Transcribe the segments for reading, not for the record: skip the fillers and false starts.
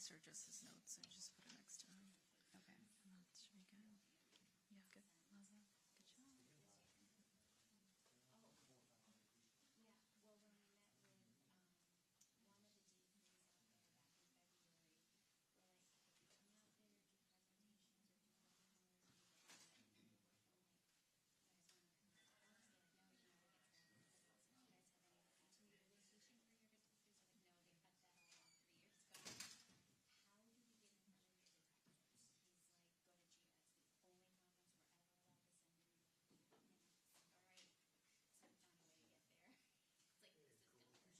These are just his notes. I just put it next to him. Okay. And that should be good. Yeah, good. Love that. Good job. Yeah, well, when we met with one of the DPs out there back in February, we're like, if you come out there, do presentations or do webinars, you guys want to come out? They're like, no, you know, we get travel. You guys have any continued association for your detectives? They're like, no, they cut that all off 3 years ago. How do we get in front of your detectives? He's like, go to GS, the only conference we're ever allowed to send in. And it's like, all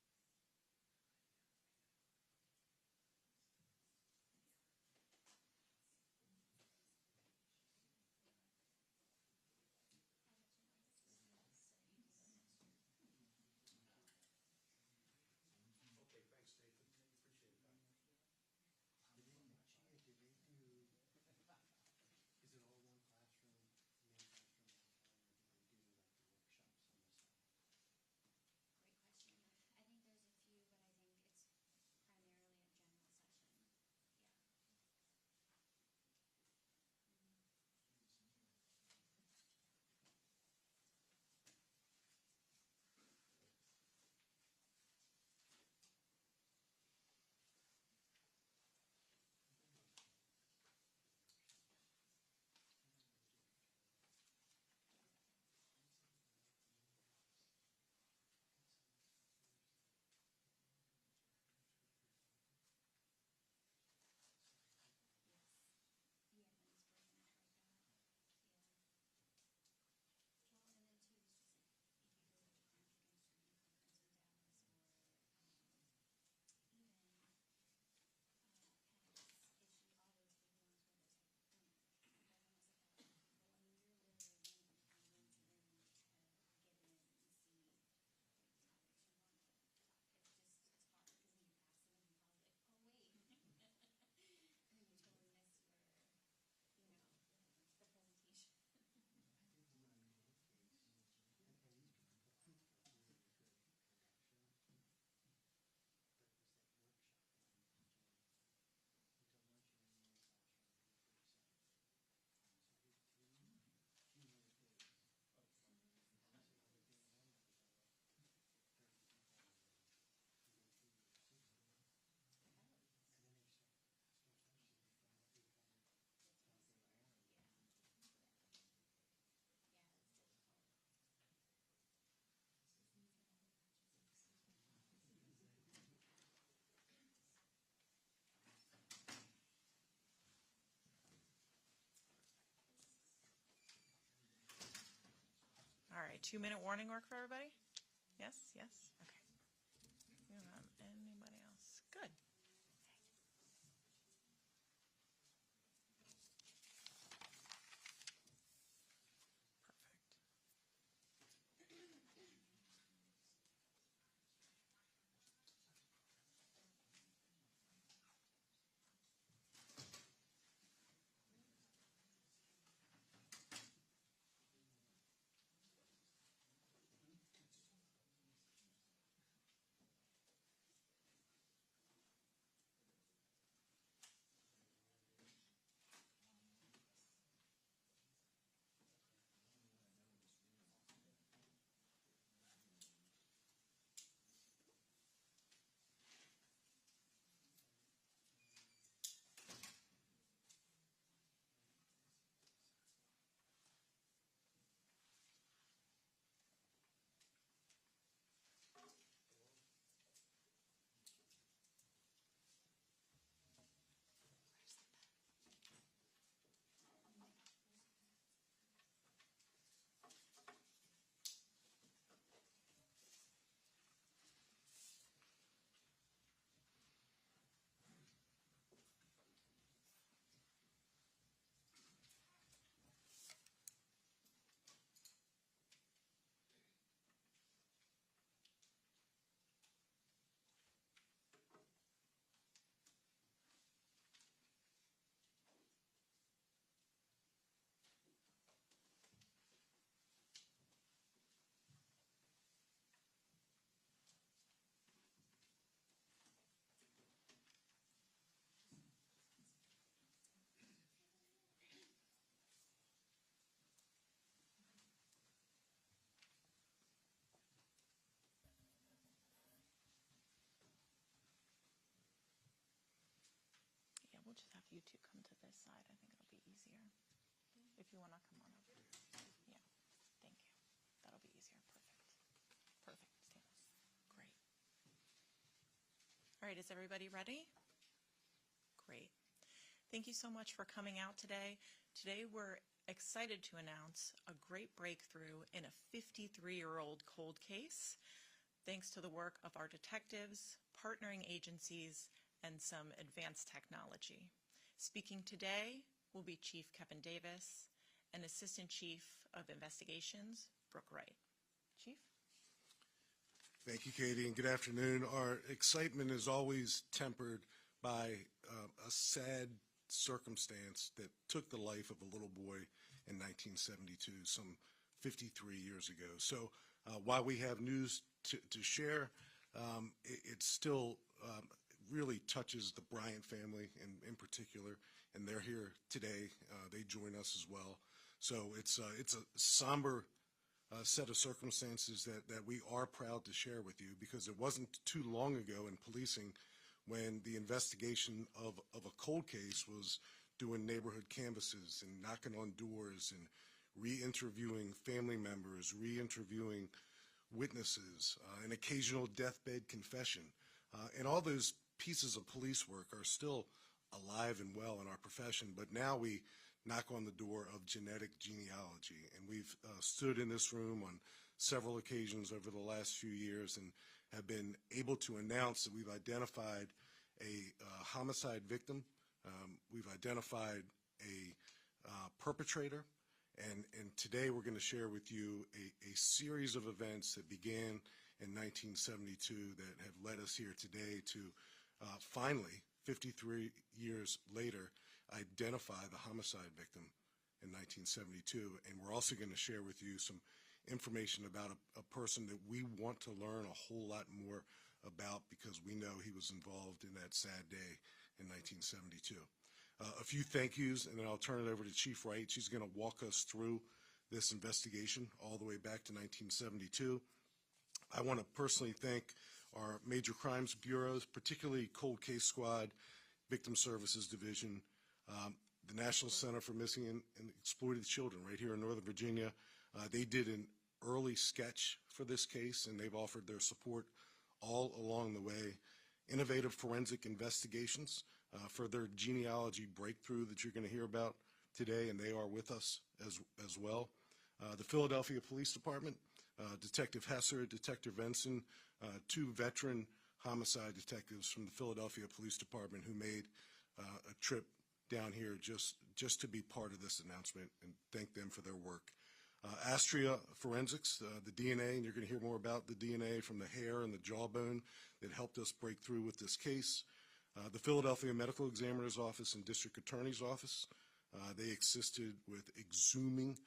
right, so I found a way to get there. It's like, this is gonna work. Nathan is okay. Thanks so much. Okay, thanks, Nathan. Appreciate that. Did they do, is it all one classroom, main classroom, or do they do like the workshops on the side? Great question. I think there's a few, but I think it's primarily a general session. Yeah. Yeah, Martinsburg and like that. Yeah. Well, and then too, it's just like, if you go to the conflict and streaming conference in Dallas or even PEX issue, all those big ones where there's like, there's almost like a, well, I mean, you're literally running from room to room to get in and see like topics you want to talk. It's just, it's hard because when you pass them, you're probably like, oh wait. And then you totally miss your, you know, the presentation. I think the one in both cases, and these people put on a really good production, but it was that workshop that I'm teaching until lunch and then the classroom, and the excited. So I did 3 cumulative days. And so on the day one, I was about 30 people already. And then 2 to 60. And then they start asking questions from what they kind of thought they wanted. Yeah. Yeah, it's difficult. All right, 2-minute warning work for everybody? Yes, yes? Okay. We don't have anybody else. Good. Perfect. we'll just have you two come to this side. I think it'll be easier. If you want to come on over. Yeah, thank you. That'll be easier. Perfect. Stand. Great. All right, is everybody ready? Great. Thank you so much for coming out today. Today we're excited to announce a great breakthrough in a 53-year-old cold case, thanks to the work of our detectives, partnering agencies, and some advanced technology. Speaking today will be Chief Kevin Davis and Assistant Chief of Investigations, Brooke Wright. Chief? Thank you, Katie, and good afternoon. Our excitement is always tempered by a sad circumstance that took the life of a little boy in 1972, some 53 years ago. So while we have news to share, it still really touches the Bryant family in particular, and they're here today. They join us as well. So it's a somber set of circumstances that we are proud to share with you, because it wasn't too long ago in policing when the investigation of a cold case was doing neighborhood canvases and knocking on doors and re-interviewing family members, re-interviewing witnesses, an occasional deathbed confession. And all those pieces of police work are still alive and well in our profession, but now we knock on the door of genetic genealogy. And we've stood in this room on several occasions over the last few years and have been able to announce that we've identified a homicide victim, we've identified a perpetrator, and today we're going to share with you a series of events that began in 1972 that have led us here today to finally, 53 years later, identify the homicide victim in 1972. And we're also going to share with you some information about a person that we want to learn a whole lot more about, because we know he was involved in that sad day in 1972. A few thank yous, and then I'll turn it over to Chief Wright. She's going to walk us through this investigation all the way back to 1972. I want to personally thank our major crimes bureaus, particularly Cold Case Squad, Victim Services Division, the National Center for Missing and Exploited Children right here in Northern Virginia. They did an early sketch for this case, and they've offered their support all along the way. Innovative Forensic Investigations for their genealogy breakthrough that you're going to hear about today, and they are with us as well. The Philadelphia Police Department, Detective Hesser, Detective Venson, two veteran homicide detectives from the Philadelphia Police Department who made a trip down here just to be part of this announcement, and thank them for their work. Astria Forensics, the DNA, and you're going to hear more about the DNA from the hair and the jawbone that helped us break through with this case. The Philadelphia Medical Examiner's Office and District Attorney's Office, they assisted with exhuming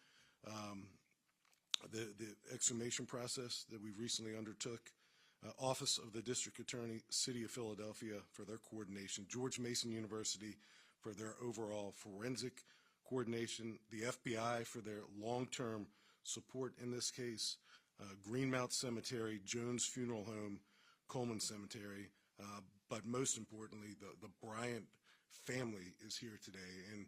the exhumation process that we recently undertook. Office of the District Attorney, City of Philadelphia for their coordination. George Mason University for their overall forensic coordination. The FBI for their long-term support in this case. Greenmount Cemetery, Jones Funeral Home, Coleman Cemetery. But most importantly, the Bryant family is here today, and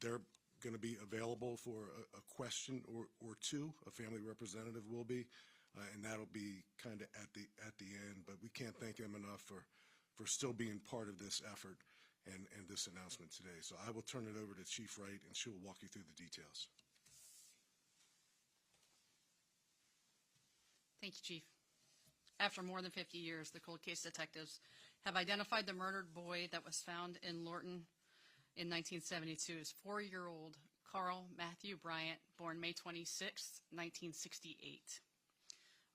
they're going to be available for a question or two. A family representative will be, and that'll be kind of at the end. But we can't thank them enough for still being part of this effort and this announcement today. So I will turn it over to Chief Wright, and she'll walk you through the details. Thank you, Chief. After more than 50 years, the cold case detectives have identified the murdered boy that was found in Lorton in 1972 as 4-year-old Carl Matthew Bryant, born May 26, 1968.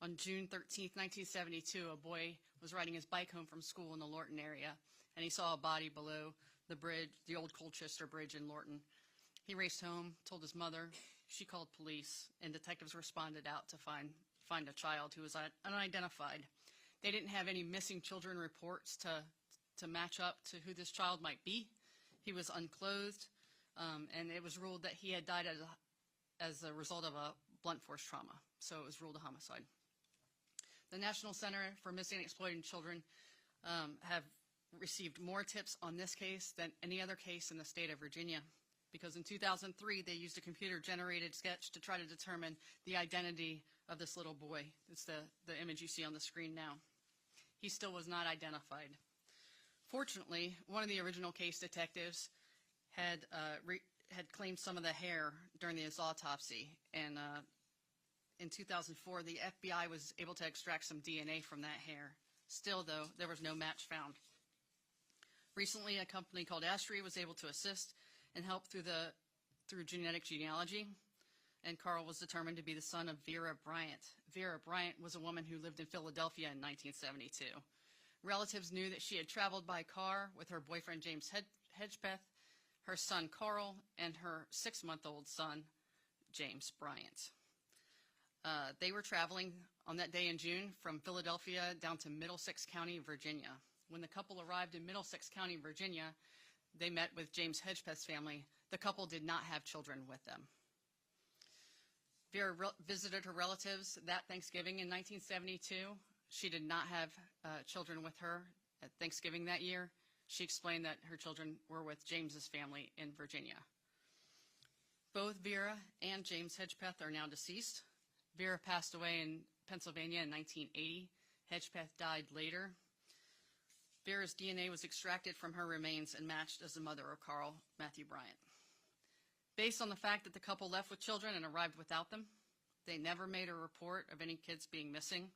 On June 13, 1972, a boy was riding his bike home from school in the Lorton area, and he saw a body below the bridge, the old Colchester Bridge in Lorton. He raced home, told his mother. She called police, and detectives responded out to find a child who was unidentified. They didn't have any missing children reports to match up to who this child might be. He was unclothed, and it was ruled that he had died as a result of a blunt force trauma, so it was ruled a homicide. The National Center for Missing and Exploited Children have received more tips on this case than any other case in the state of Virginia, because in 2003 they used a computer-generated sketch to try to determine the identity of this little boy. It's the image you see on the screen now. He still was not identified. Fortunately, one of the original case detectives had claimed some of the hair during his autopsy, and in 2004 the FBI was able to extract some DNA from that hair. Still, though, there was no match found. Recently, a company called Astri was able to assist and help through genetic genealogy, and Carl was determined to be the son of Vera Bryant. Vera Bryant was a woman who lived in Philadelphia in 1972. Relatives knew that she had traveled by car with her boyfriend James Hedgepeth, her son Carl, and her 6-month-old son James Bryant. They were traveling on that day in June from Philadelphia down to Middlesex County, Virginia. When the couple arrived in Middlesex County, Virginia, they met with James Hedgepeth's family. The couple did not have children with them. Vera visited her relatives that Thanksgiving in 1972. She did not have children with her at Thanksgiving that year. She explained that her children were with James's family in Virginia. Both Vera and James Hedgepeth are now deceased. Vera passed away in Pennsylvania in 1980. Hedgepeth died later. Vera's DNA was extracted from her remains and matched as the mother of Carl Matthew Bryant. Based on the fact that the couple left with children and arrived without them, they never made a report of any kids being missing.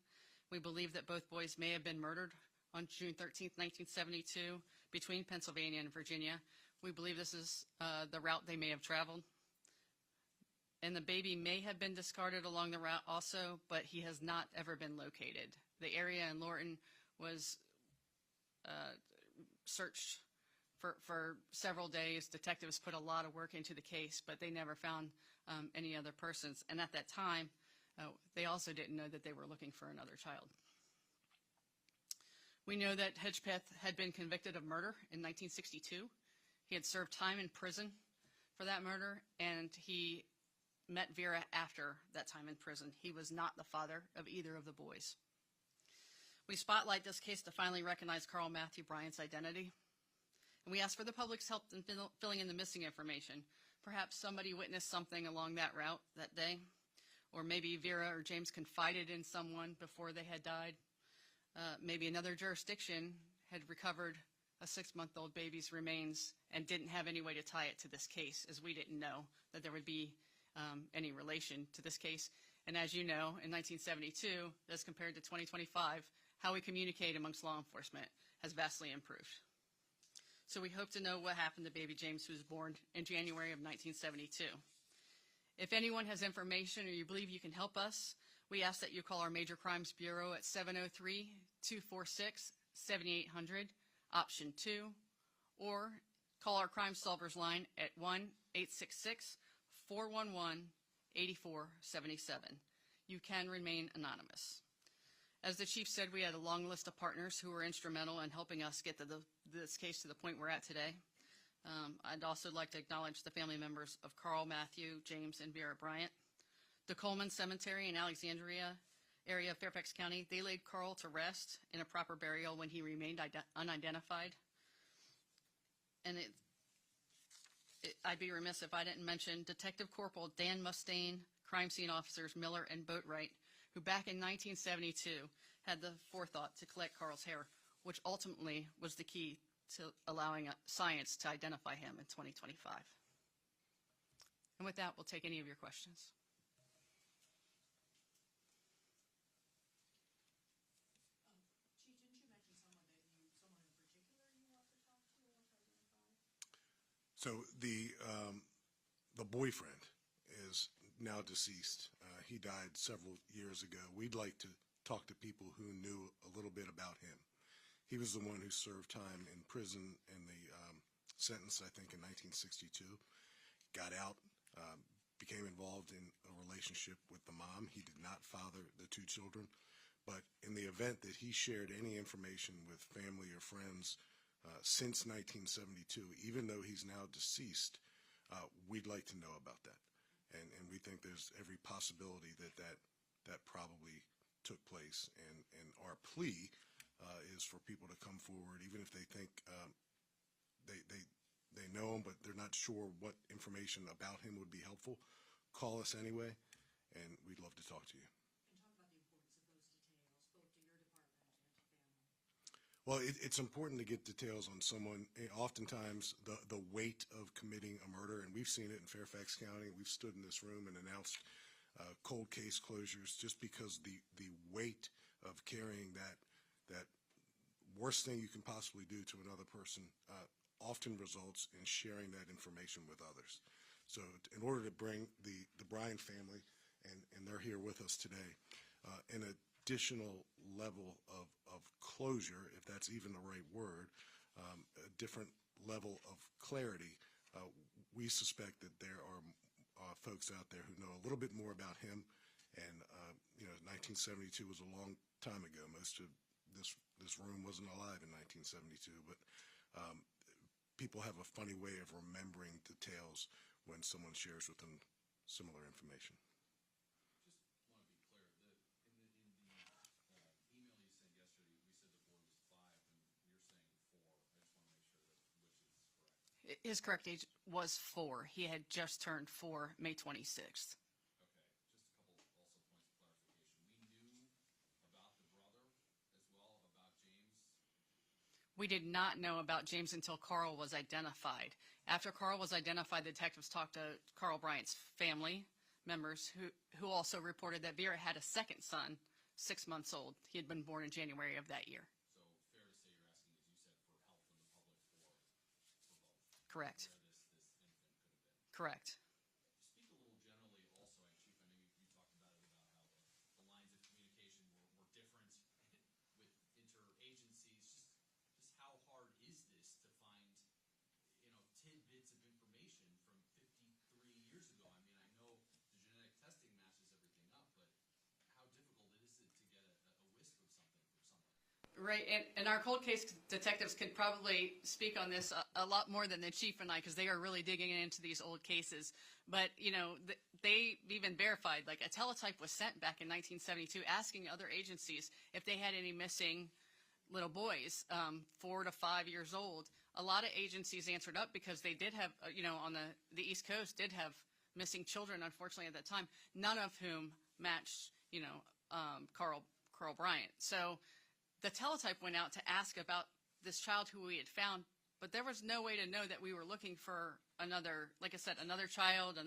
We believe that both boys may have been murdered on June 13, 1972, between Pennsylvania and Virginia. We believe this is the route they may have traveled. And the baby may have been discarded along the route also, but he has not ever been located. The area in Lorton was searched for several days. Detectives put a lot of work into the case, but they never found any other persons. And at that time, they also didn't know that they were looking for another child. We know that Hedgepeth had been convicted of murder in 1962. He had served time in prison for that murder, and he met Vera after that time in prison. He was not the father of either of the boys. We spotlight this case to finally recognize Carl Matthew Bryant's identity. And we ask for the public's help in filling in the missing information. Perhaps somebody witnessed something along that route that day, or maybe Vera or James confided in someone before they had died. Maybe another jurisdiction had recovered a 6-month-old baby's remains and didn't have any way to tie it to this case, as we didn't know that there would be any relation to this case. And as you know, in 1972, as compared to 2025, how we communicate amongst law enforcement has vastly improved. So we hope to know what happened to baby James, who was born in January of 1972. If anyone has information or you believe you can help us, we ask that you call our Major Crimes Bureau at 703-246-7800, option 2, or call our Crime Solvers line at 1-866-411-8477. You can remain anonymous. As the chief said, we had a long list of partners who were instrumental in helping us get this case to the point we're at today. I'd also like to acknowledge the family members of Carl Matthew, James, and Vera Bryant. The Coleman Cemetery in Alexandria area of Fairfax County, they laid Carl to rest in a proper burial when he remained unidentified. And I'd be remiss if I didn't mention Detective Corporal Dan Mustaine, crime scene officers Miller and Boatwright, who back in 1972 had the forethought to collect Carl's hair, which ultimately was the key to allowing science to identify him in 2025. And with that, we'll take any of your questions. Chief, didn't you mention someone in particular you want to talk to or want to identify? So the boyfriend is now deceased. He died several years ago. We'd like to talk to people who knew a little bit about him. He was the one who served time in prison in the sentence, I think, in 1962. Got out, became involved in a relationship with the mom. He did not father the 2 children. But in the event that he shared any information with family or friends since 1972, even though he's now deceased, we'd like to know about that. And we think there's every possibility that probably took place. And our plea is for people to come forward, even if they think they know him, but they're not sure what information about him would be helpful. Call us anyway, and we'd love to talk to you. And talk about the importance of those details, both to your department and to family. Well, it's important to get details on someone. Oftentimes, the weight of committing a murder, and we've seen it in Fairfax County. We've stood in this room and announced cold case closures just because the weight of carrying that worst thing you can possibly do to another person often results in sharing that information with others. So in order to bring the Bryant family, and they're here with us today, an additional level of closure, if that's even the right word, a different level of clarity, we suspect that there are folks out there who know a little bit more about him. And, 1972 was a long time ago. Most of this room wasn't alive in 1972, but people have a funny way of remembering details when someone shares with them similar information. Just want to be clear, in the email you sent yesterday, we said the board was 5, and you're saying 4. I just want to make sure that which is correct. His correct age was 4. He had just turned 4 May 26th. Okay, just a couple also points of clarification. We knew about the brother as well, about James. We did not know about James until Carl was identified. After Carl was identified, the detectives talked to Carl Bryant's family members who also reported that Vera had a second son, 6 months old. He had been born in January of that year. So fair to say you're asking, as you said, for help from the public for both. Correct. Where this infant could have been. Correct. Speak a little generally also, Chief, I know you talked about it, about how the lines of communication were different with interagencies. Just how hard is this to find, tidbits of information from 53 years ago? I mean, I know the genetic testing matches everything up, but how difficult is it to get a whisk of something from someone? Right, and our cold case detectives could probably speak on this a lot more than the chief and I, because they are really digging into these old cases. But, they even verified, like a teletype was sent back in 1972 asking other agencies if they had any missing little boys, 4 to 5 years old. A lot of agencies answered up because they did have, on the East Coast, did have missing children, unfortunately, at that time, none of whom matched, Carl Bryant. So the teletype went out to ask about this child who we had found, but there was no way to know that we were looking for another, like I said, another child,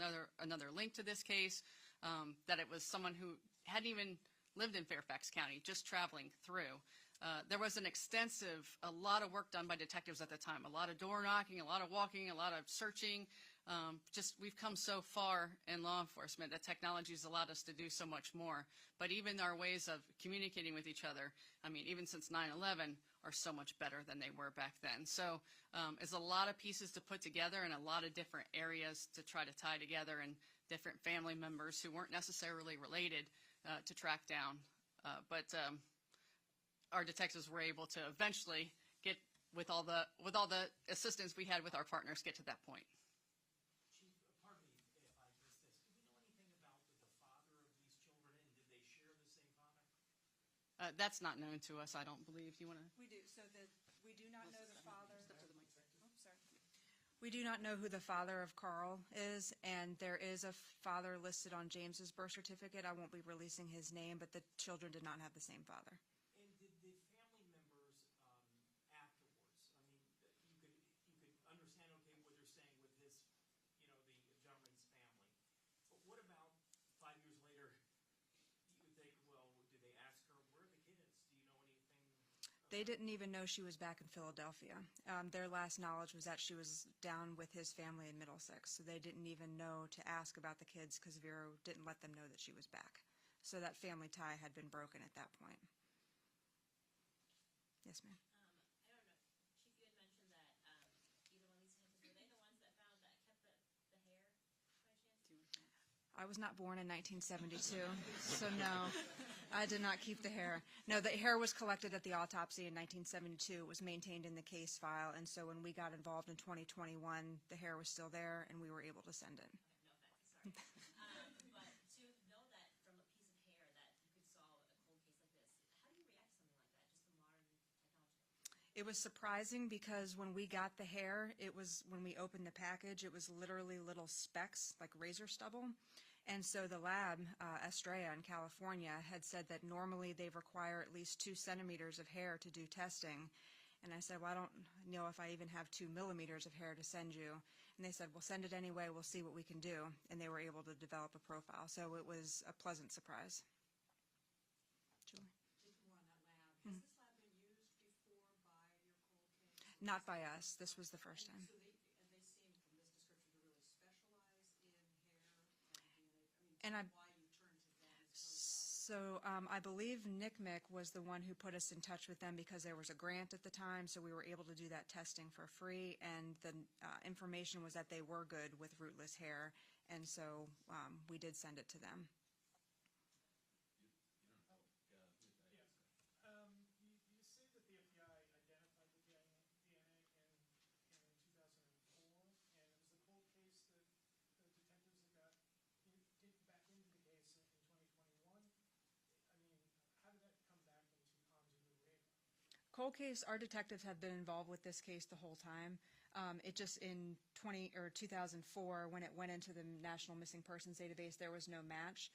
another link to this case, that it was someone who hadn't even lived in Fairfax County, just traveling through. There was a lot of work done by detectives at the time, a lot of door knocking, a lot of walking, a lot of searching. We've come so far in law enforcement that technology has allowed us to do so much more. But even our ways of communicating with each other, even since 9/11, are so much better than they were back then. So it's a lot of pieces to put together and a lot of different areas to try to tie together, and different family members who weren't necessarily related to track down. But our detectives were able to eventually get, with all the assistance we had with our partners, get to that point. Chief, pardon me if I missed this. Do we know anything about the father of these children, and did they share the same father? That's not known to us, I don't believe. You want to? We do. We do not know the father. We do not know who the father of Carl is, and there is a father listed on James's birth certificate. I won't be releasing his name, but the children did not have the same father. And did the family members afterwards? You could understand, okay, what they're saying with his, the gentleman's family. But what about 5 years later? You think, well, did they ask her, where are the kids? Do you know anything? They didn't even know she was back in Philadelphia. Their last knowledge was that she was down with his family in Middlesex, so they didn't even know to ask about the kids because Vera didn't let them know that she was back. So that family tie had been broken at that point. Yes, ma'am. I don't know, Chief, you had mentioned that either one of these campers, were they the ones that kept the hair by chance? I was not born in 1972, so no, I did not keep the hair. No, the hair was collected at the autopsy in 1972. It was maintained in the case file, and so when we got involved in 2021, the hair was still there, and we were able to send it. No offense, sorry. But to know that from a piece of hair that you could solve a cold case like this, how do you react to something like that? Just the modern It was surprising because when we got the hair, when we opened the package, it was literally little specks, like razor stubble. And so the lab, Estrella in California, had said that normally they require at least 2 centimeters of hair to do testing. And I said, well, I don't know if I even have 2 millimeters of hair to send you. And they said, well, send it anyway. We'll see what we can do. And they were able to develop a profile. So it was a pleasant surprise. Julie? Just more on that lab. Has this lab been used before by your cold case? Not by us. This was the first time. So they seem, from this description, to really specialize in hair and DNA. And why you turned to them as opposed to So I believe NCMEC was the one who put us in touch with them because there was a grant at the time, so we were able to do that testing for free, and the information was that they were good with rootless hair, and so we did send it to them. You say that the FBI identified the DNA in 2004, and it was the cold case that the detectives that did back into the case in 2021. I mean, how did that come back onto the radar? Cold case, our detectives have been involved with this case the whole time. It just in 2004, when it went into the National Missing Persons Database, there was no match.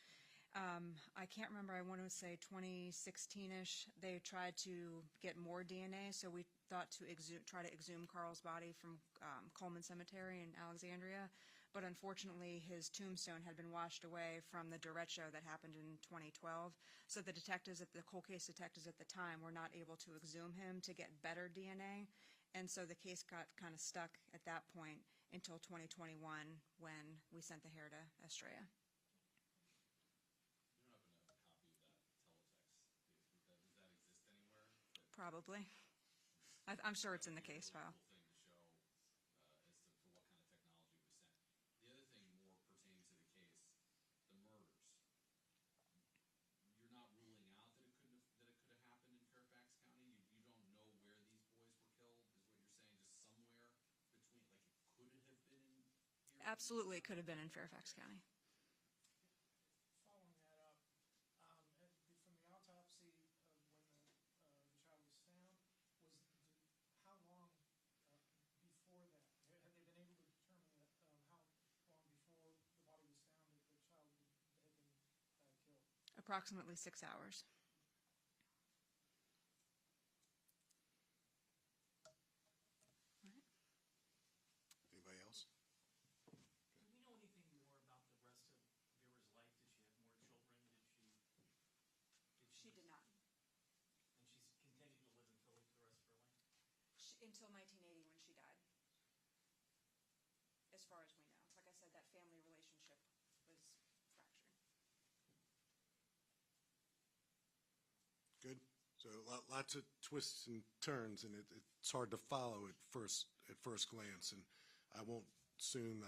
I can't remember, I want to say 2016-ish, they tried to get more DNA, so we thought to try to exhume Carl's body from Coleman Cemetery in Alexandria, but unfortunately his tombstone had been washed away from the derecho that happened in 2012, so the cold case detectives at the time were not able to exhume him to get better DNA, and so the case got kind of stuck at that point until 2021 when we sent the hair to Estrella. Probably. I'm sure it's in the case file. Cool thing to show as to what kind of technology was sent. The other thing more pertaining to the case, the murders. You're not ruling out that it could have happened in Fairfax County. You don't know where these boys were killed, is what you're saying, just somewhere between, like it could have been in here? Absolutely, it could have been in Fairfax County. Following that up, from the autopsy when the child was found, how long before that? Have they been able to determine how long before the body was found that the child had been killed? Approximately 6 hours. Anybody else? Do we know anything more about the rest of Vera's life? Did she have more children? She did not. And she's continued to live in Philly for the rest of her life? Until 1980 when she died, as far as we know. Like I said, that family relationship was fractured. Good. So lots of twists and turns, and it's hard to follow at first glance. And I won't soon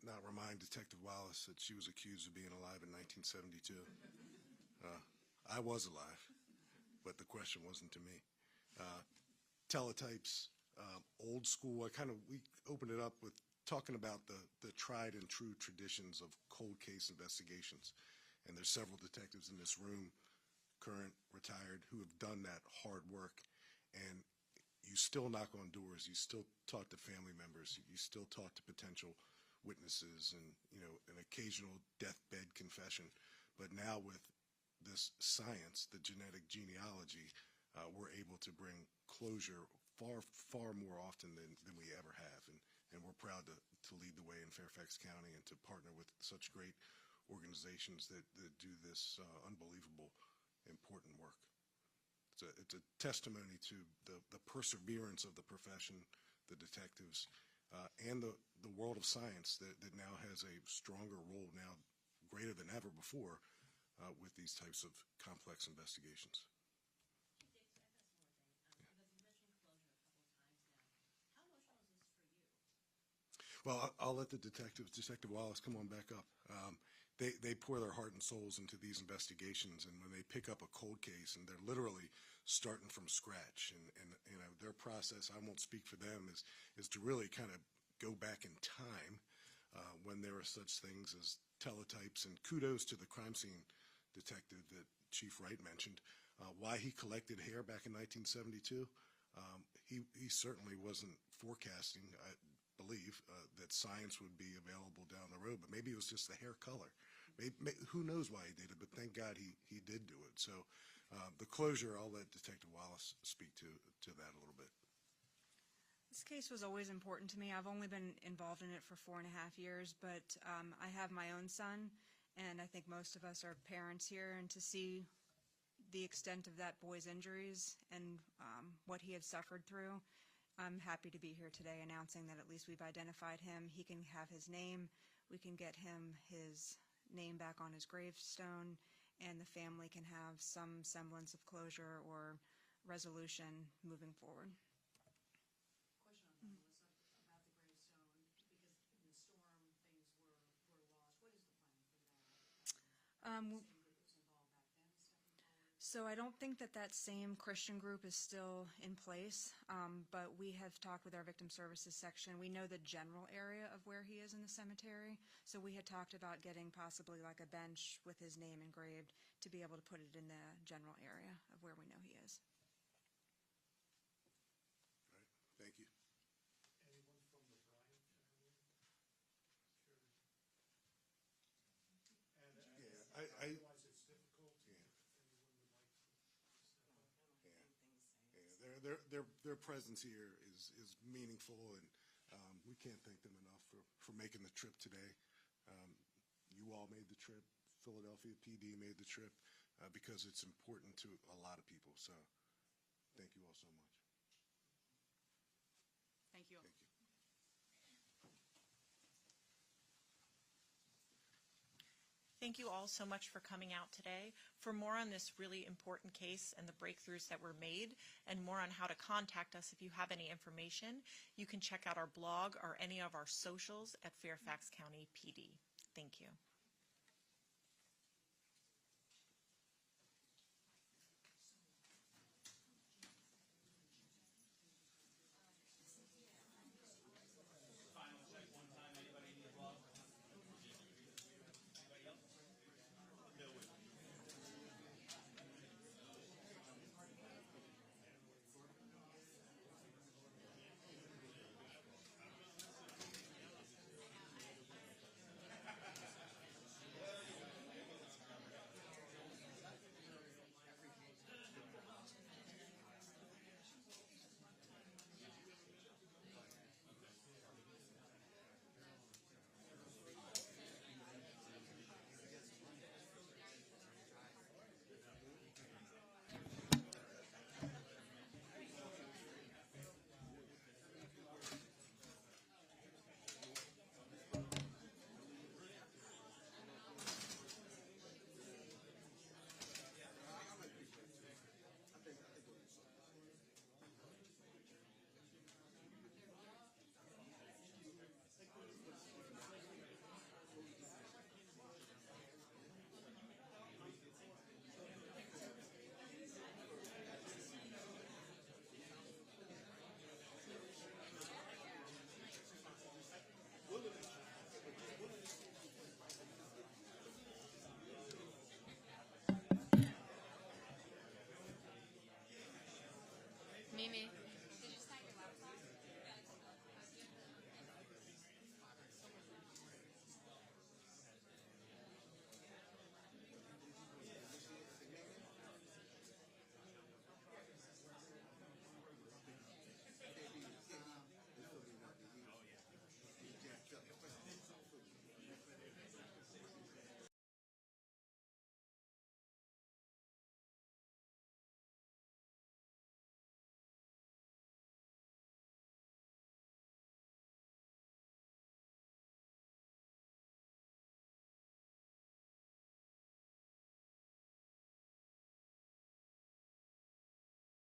not remind Detective Wallace that she was accused of being alive in 1972. I was alive, but the question wasn't to me. Teletypes, old school. We opened it up with talking about the tried and true traditions of cold case investigations. And there's several detectives in this room, current, retired, who have done that hard work. And you still knock on doors. You still talk to family members. You still talk to potential witnesses and, an occasional deathbed confession. But now with this science, the genetic genealogy, we're able to bring closure far more often than we ever have. And we're proud to lead the way in Fairfax County and to partner with such great organizations that do this unbelievable, important work. It's a testimony to the perseverance of the profession, the detectives, and the world of science that now has a stronger role now, greater than ever before, with these types of complex investigations. Chief Dix, I've got some more thing, because you mentioned closure a couple of times now. How emotional is this for you? Well, I'll let the Detective Wallace, come on back up. They pour their heart and souls into these investigations, and when they pick up a cold case, and they're literally starting from scratch, and their process, I won't speak for them, is to really kind of go back in time when there are such things as teletypes, and kudos to the crime scene detective that Chief Wright mentioned. Why he collected hair back in 1972, he certainly wasn't forecasting, I believe, that science would be available down the road, but maybe it was just the hair color. Who knows why he did it, but thank God he did do it. So the closure, I'll let Detective Wallace speak to that a little bit. This case was always important to me. I've only been involved in it for 4.5 years, but I have my own son, and I think most of us are parents here, and to see the extent of that boy's injuries and what he had suffered through, I'm happy to be here today announcing that at least we've identified him. He can have his name. We can get him his name back on his gravestone, and the family can have some semblance of closure or resolution moving forward. Question on that, Melissa, about the gravestone, because in the storm, things were lost. What is the plan for that? Same group that was involved back then stepping forward? So I don't think that same Christian group is still in place, but we have talked with our victim services section. We know the general area of where he is in the cemetery, so we had talked about getting possibly like a bench with his name engraved to be able to put it in the general area of where we know he is. All right, thank you. Anyone from the Bryant family? Sure. And Yeah, I I- realize it's difficult. Yeah. If anyone would like to step up. Their presence here is meaningful, and we can't thank them enough for making the trip today. You all made the trip. Philadelphia PD made the trip because it's important to a lot of people. So thank you all so much. Thank you. Thank you. Thank you all so much for coming out today. For more on this really important case and the breakthroughs that were made, and more on how to contact us if you have any information, you can check out our blog or any of our socials at Fairfax County PD. Thank you.